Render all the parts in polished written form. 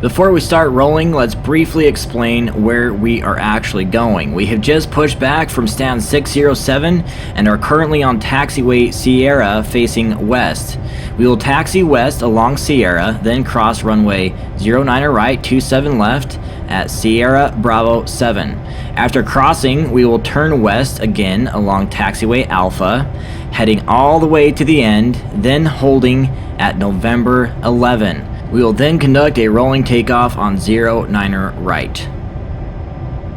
Before we start rolling, let's briefly explain where we are actually going. We have just pushed back from stand 607 and are currently on taxiway Sierra facing west. We will taxi west along Sierra, then cross runway 09 right, 27 left at Sierra Bravo 7. After crossing, we will turn west again along taxiway Alpha, heading all the way to the end, then holding at November 11. We will then conduct a rolling takeoff on 09 right.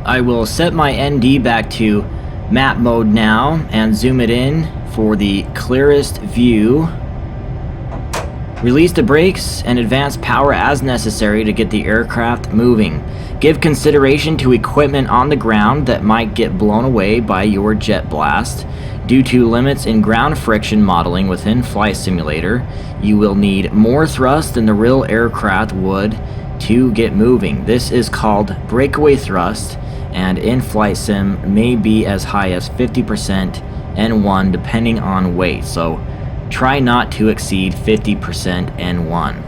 I will set my ND back to map mode now and zoom it in for the clearest view. Release the brakes and advance power as necessary to get the aircraft moving. Give consideration to equipment on the ground that might get blown away by your jet blast. Due to limits in ground friction modeling within Flight Simulator, you will need more thrust than the real aircraft would to get moving. This is called breakaway thrust, and in Flight Sim may be as high as 50% N1 depending on weight, so try not to exceed 50% N1.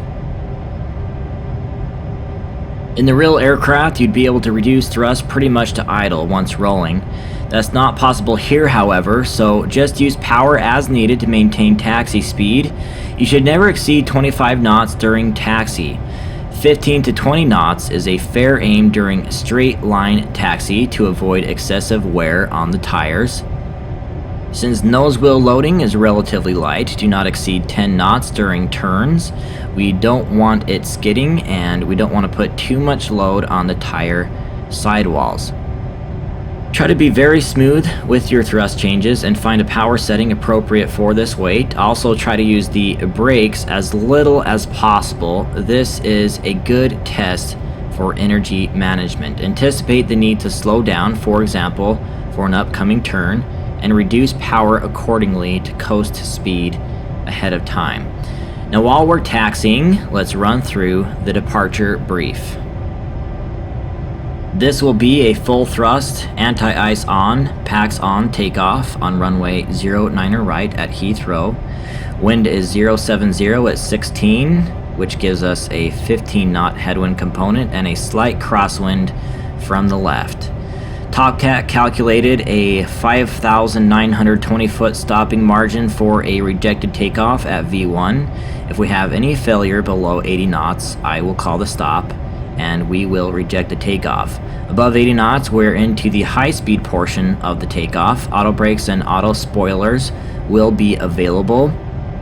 In the real aircraft, you'd be able to reduce thrust pretty much to idle once rolling. That's not possible here, however, so just use power as needed to maintain taxi speed. You should never exceed 25 knots during taxi. 15 to 20 knots is a fair aim during straight line taxi to avoid excessive wear on the tires. Since nose wheel loading is relatively light, do not exceed 10 knots during turns. We don't want it skidding, and we don't want to put too much load on the tire sidewalls. Try to be very smooth with your thrust changes and find a power setting appropriate for this weight. Also try to use the brakes as little as possible. This is a good test for energy management. Anticipate the need to slow down, for example, for an upcoming turn, and reduce power accordingly to coast speed ahead of time. Now while we're taxiing, let's run through the departure brief. This will be a full thrust, anti-ice on, packs on takeoff on runway 09 right at Heathrow. Wind is 070 at 16, which gives us a 15 knot headwind component and a slight crosswind from the left. Topcat calculated a 5,920 foot stopping margin for a rejected takeoff at V1. If we have any failure below 80 knots, I will call the stop and we will reject the takeoff. Above 80 knots, we're into the high-speed portion of the takeoff. Auto brakes and auto spoilers will be available.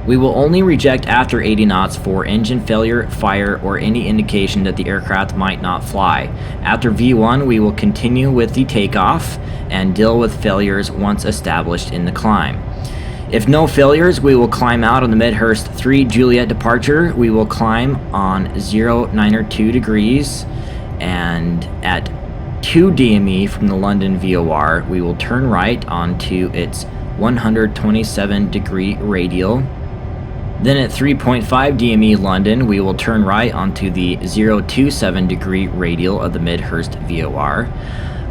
We will only reject after 80 knots for engine failure, fire, or any indication that the aircraft might not fly. After V1, we will continue with the takeoff and deal with failures once established in the climb. If no failures, we will climb out on the Midhurst 3 Juliet departure. We will climb on 092 degrees, and at 2 DME from the London VOR, we will turn right onto its 127 degree radial. Then at 3.5 DME London, we will turn right onto the 027 degree radial of the Midhurst VOR.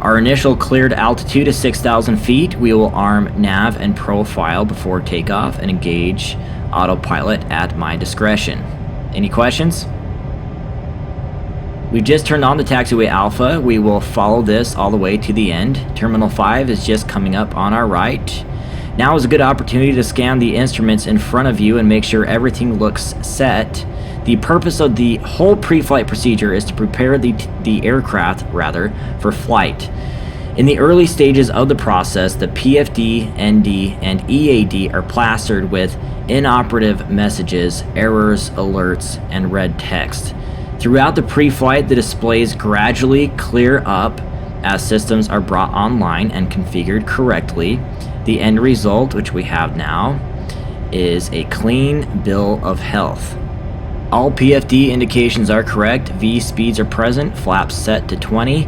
Our initial cleared altitude is 6,000 feet. We will arm nav and profile before takeoff and engage autopilot at my discretion. Any questions? We've just turned on the taxiway Alpha. We will follow this all the way to the end. Terminal 5 is just coming up on our right. Now is a good opportunity to scan the instruments in front of you and make sure everything looks set. The purpose of the whole pre-flight procedure is to prepare the aircraft for flight. In the early stages of the process, the PFD, ND, and EAD are plastered with inoperative messages, errors, alerts, and red text. Throughout the pre-flight, the displays gradually clear up as systems are brought online and configured correctly. The end result, which we have now, is a clean bill of health. All PFD indications are correct, V speeds are present, flaps set to 20,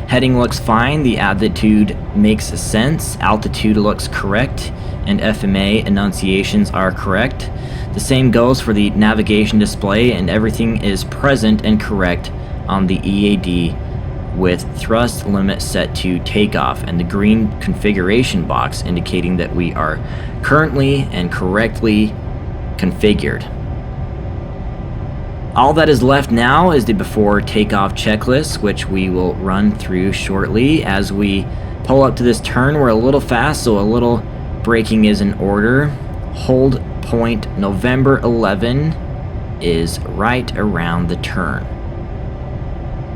heading looks fine, the attitude makes sense, altitude looks correct, and FMA enunciations are correct. The same goes for the navigation display, and everything is present and correct on the EAD with thrust limit set to takeoff and the green configuration box indicating that we are currently and correctly configured. All that is left now is the before takeoff checklist, which we will run through shortly. As we pull up to this turn, we're a little fast, so a little braking is in order. Hold point November 11 is right around the turn.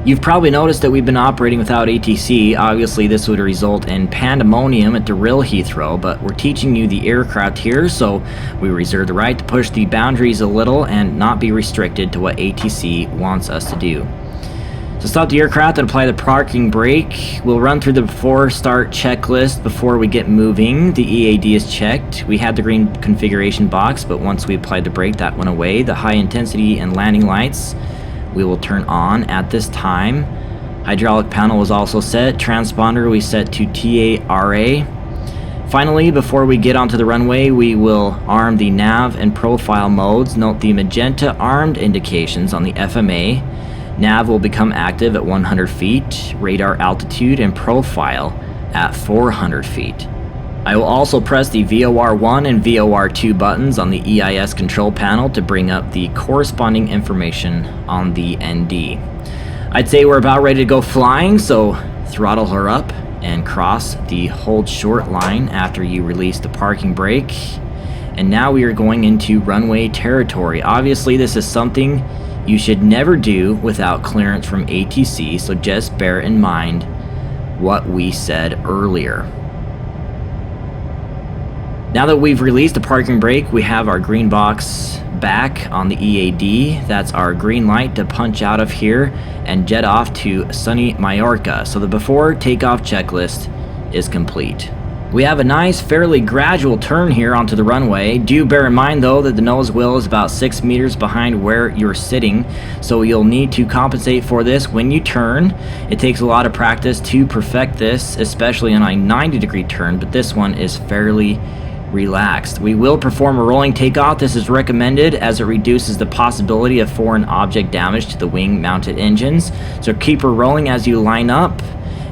You've probably noticed that we've been operating without ATC. Obviously, this would result in pandemonium at the real Heathrow, but we're teaching you the aircraft here, so we reserve the right to push the boundaries a little and not be restricted to what ATC wants us to do. To stop the aircraft and apply the parking brake, we'll run through the before start checklist before we get moving. The EAD is checked. We had the green configuration box, but once we applied the brake, that went away. The high intensity and landing lights we will turn on at this time. Hydraulic panel was also set. Transponder we set to TARA. Finally, before we get onto the runway, we will arm the nav and profile modes. Note the magenta armed indications on the FMA. Nav will become active at 100 feet, radar altitude and profile at 400 feet. I will also press the VOR1 and VOR2 buttons on the EIS control panel to bring up the corresponding information on the ND. I'd say we're about ready to go flying, so throttle her up and cross the hold short line after you release the parking brake. And now we are going into runway territory. Obviously, this is something you should never do without clearance from ATC, so just bear in mind what we said earlier. Now that we've released the parking brake, we have our green box back on the EAD. That's our green light to punch out of here and jet off to sunny Mallorca. So the before takeoff checklist is complete. We have a nice, fairly gradual turn here onto the runway. Do bear in mind though that the nose wheel is about 6 meters behind where you're sitting, so you'll need to compensate for this when you turn. It takes a lot of practice to perfect this, especially on a 90-degree turn, but this one is fairly relaxed. We will perform a rolling takeoff. This is recommended as it reduces the possibility of foreign object damage to the wing-mounted engines. So keep her rolling as you line up.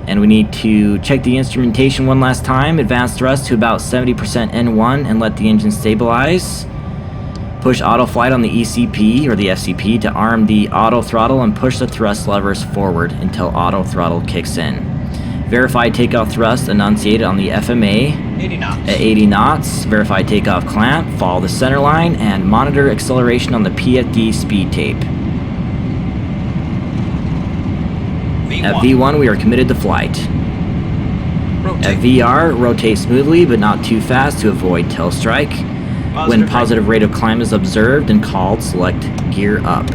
And we need to check the instrumentation one last time. Advanced thrust to about 70% N1 and let the engine stabilize. Push auto flight on the ECP or the FCP to arm the auto throttle and push the thrust levers forward until auto throttle kicks in. Verify takeoff thrust enunciated on the FMA 80 knots. at 80 knots. Verify takeoff clamp, follow the center line, and monitor acceleration on the PFD speed tape. V1. At V1, we are committed to flight. Rotate. At VR, rotate smoothly but not too fast to avoid tail strike. When positive rate of climb is observed and called, select gear up.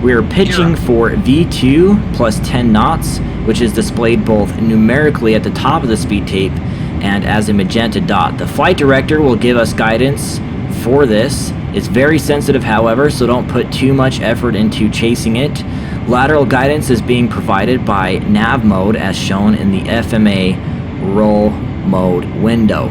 We are pitching for V2 plus 10 knots, which is displayed both numerically at the top of the speed tape and as a magenta dot. The flight director will give us guidance for this. It's very sensitive, however, so don't put too much effort into chasing it. Lateral guidance is being provided by nav mode as shown in the FMA roll mode window.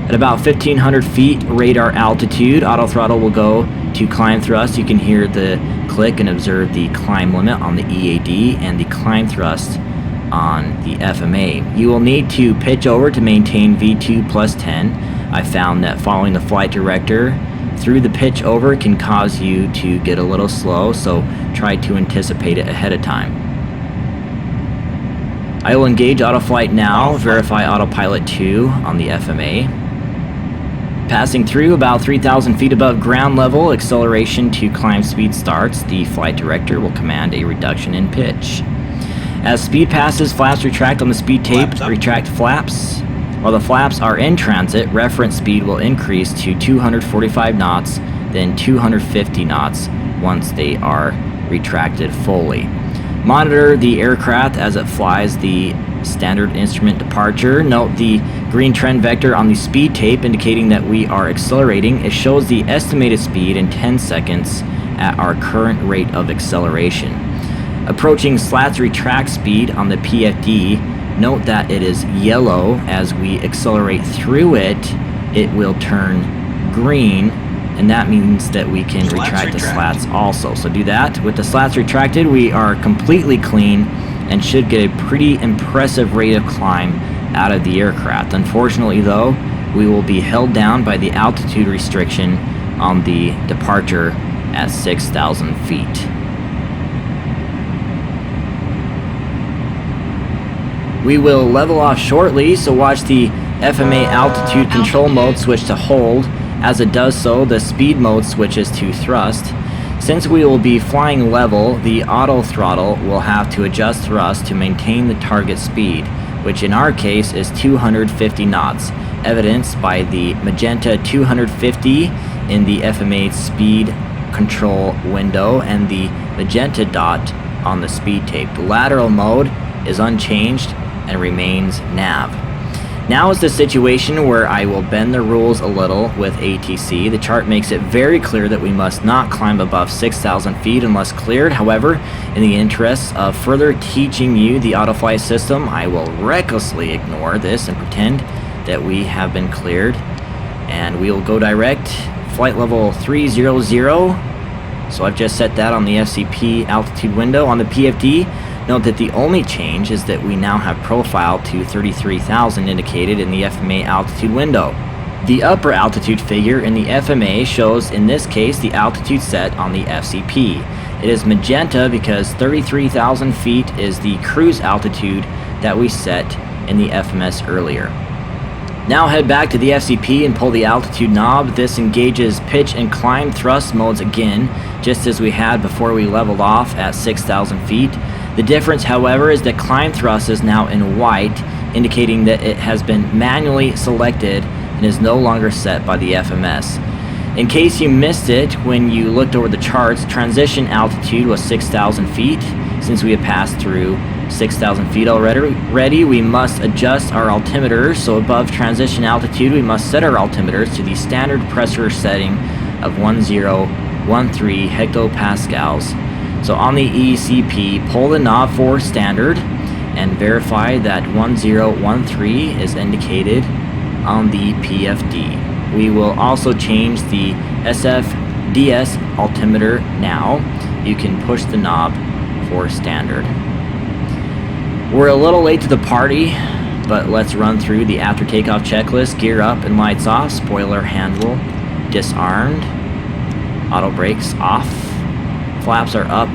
At about 1500 feet radar altitude, auto throttle will go to climb thrust. You can hear the click and observe the climb limit on the EAD and the climb thrust on the FMA. You will need to pitch over to maintain V2 plus 10. I found that following the flight director through the pitch over can cause you to get a little slow, so try to anticipate it ahead of time. I will engage autoflight now, verify autopilot 2 on the FMA. Passing through about 3,000 feet above ground level, acceleration to climb speed starts. The flight director will command a reduction in pitch. As speed passes, flaps retract on the speed tape. Retract flaps. While the flaps are in transit, reference speed will increase to 245 knots, then 250 knots once they are retracted fully. Monitor the aircraft as it flies the standard instrument departure. Note the green trend vector on the speed tape indicating that we are accelerating. It shows the estimated speed in 10 seconds at our current rate of acceleration. Approaching slats retract speed on the PFD, note that it is yellow. As we accelerate through it, it will turn green, and that means that we can retract the slats also. So do that. With the slats retracted, we are completely clean and should get a pretty impressive rate of climb out of the aircraft. Unfortunately though, we will be held down by the altitude restriction on the departure at 6,000 feet. We will level off shortly, so watch the FMA altitude control mode switch to hold. As it does so, the speed mode switches to thrust. Since we will be flying level, the auto throttle will have to adjust thrust to maintain the target speed, which in our case is 250 knots, evidenced by the magenta 250 in the FMA speed control window and the magenta dot on the speed tape. The lateral mode is unchanged and remains nav. Now is the situation where I will bend the rules a little with ATC. The chart makes it very clear that we must not climb above 6,000 feet unless cleared. However, in the interests of further teaching you the autoflight system, I will recklessly ignore this and pretend that we have been cleared. And we will go direct, flight level 300. So I've just set that on the FCP altitude window. On the PFD, note that the only change is that we now have profile to 33,000 indicated in the FMA altitude window. The upper altitude figure in the FMA shows, in this case, the altitude set on the FCP. It is magenta because 33,000 feet is the cruise altitude that we set in the FMS earlier. Now head back to the FCP and pull the altitude knob. This engages pitch and climb thrust modes again, just as we had before we leveled off at 6,000 feet. The difference, however, is that climb thrust is now in white, indicating that it has been manually selected and is no longer set by the FMS. In case you missed it when you looked over the charts, transition altitude was 6,000 feet. Since we have passed through 6,000 feet already, we must adjust our altimeters. So above transition altitude, we must set our altimeters to the standard pressure setting of 1013 hectopascals. So on the ECP, pull the knob for standard and verify that 1013 is indicated on the PFD. We will also change the SFDS altimeter now. You can push the knob for standard. We're a little late to the party, but let's run through the after takeoff checklist. Gear up and lights off, spoiler handle disarmed, auto brakes off, flaps are up,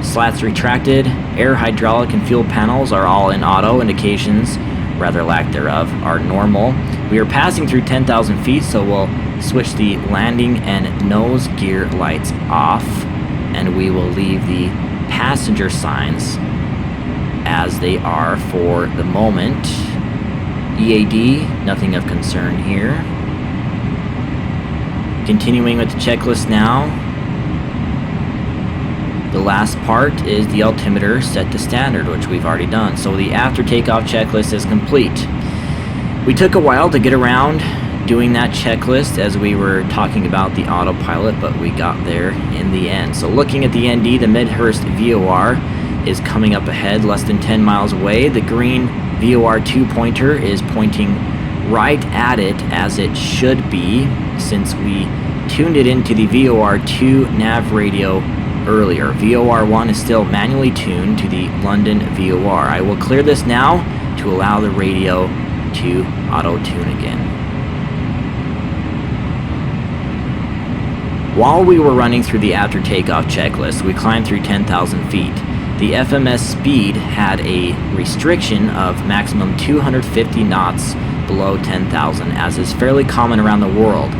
slats retracted, air, hydraulic, and fuel panels are all in auto. Indications, rather lack thereof, are normal. We are passing through 10,000 feet, so we'll switch the landing and nose gear lights off, and we will leave the passenger signs as they are for the moment. EAD, nothing of concern here. Continuing with the checklist now. The last part is the altimeter set to standard, which we've already done. So the after takeoff checklist is complete. We took a while to get around doing that checklist as we were talking about the autopilot, but we got there in the end. So looking at the ND, the Midhurst VOR is coming up ahead, less than 10 miles away. The green VOR 2 pointer is pointing right at it, as it should be, since we tuned it into the VOR 2 nav radio earlier. VOR 1 is still manually tuned to the London VOR. I will clear this now to allow the radio to auto-tune again. While we were running through the after takeoff checklist, we climbed through 10,000 feet. The FMS speed had a restriction of maximum 250 knots below 10,000, as is fairly common around the world.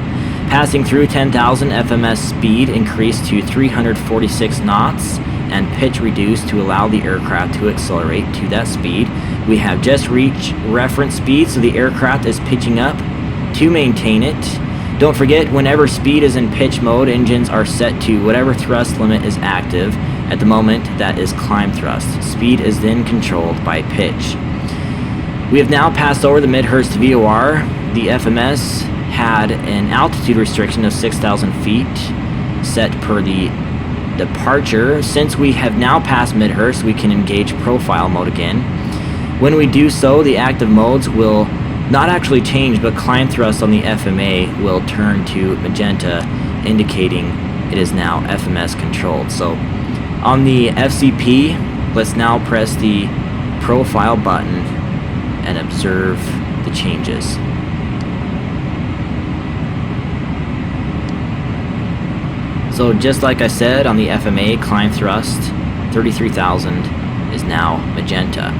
Passing through 10,000, FMS speed increased to 346 knots and pitch reduced to allow the aircraft to accelerate to that speed. We have just reached reference speed, so the aircraft is pitching up to maintain it. Don't forget, whenever speed is in pitch mode, engines are set to whatever thrust limit is active. At the moment, that is climb thrust. Speed is then controlled by pitch. We have now passed over the Midhurst VOR. The FMS had an altitude restriction of 6,000 feet set per the departure. Since we have now passed Midhurst, we can engage profile mode again. When we do so, the active modes will not actually change, but climb thrust on the FMA will turn to magenta, indicating it is now FMS controlled. So on the FCP, let's now press the profile button and observe the changes. So just like I said on the FMA climb thrust, 33,000 is now magenta.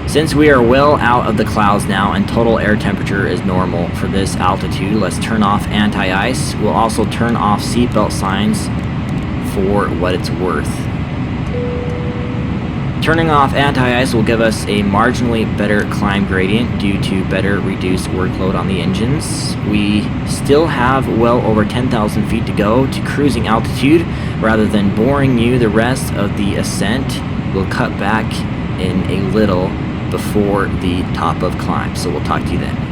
Since we are well out of the clouds now and total air temperature is normal for this altitude, let's turn off anti-ice. We'll also turn off seatbelt signs for what it's worth. Turning off anti-ice will give us a marginally better climb gradient due to better reduced workload on the engines. We still have well over 10,000 feet to go to cruising altitude. Rather than boring you the rest of the ascent, we'll cut back in a little before the top of climb. So we'll talk to you then.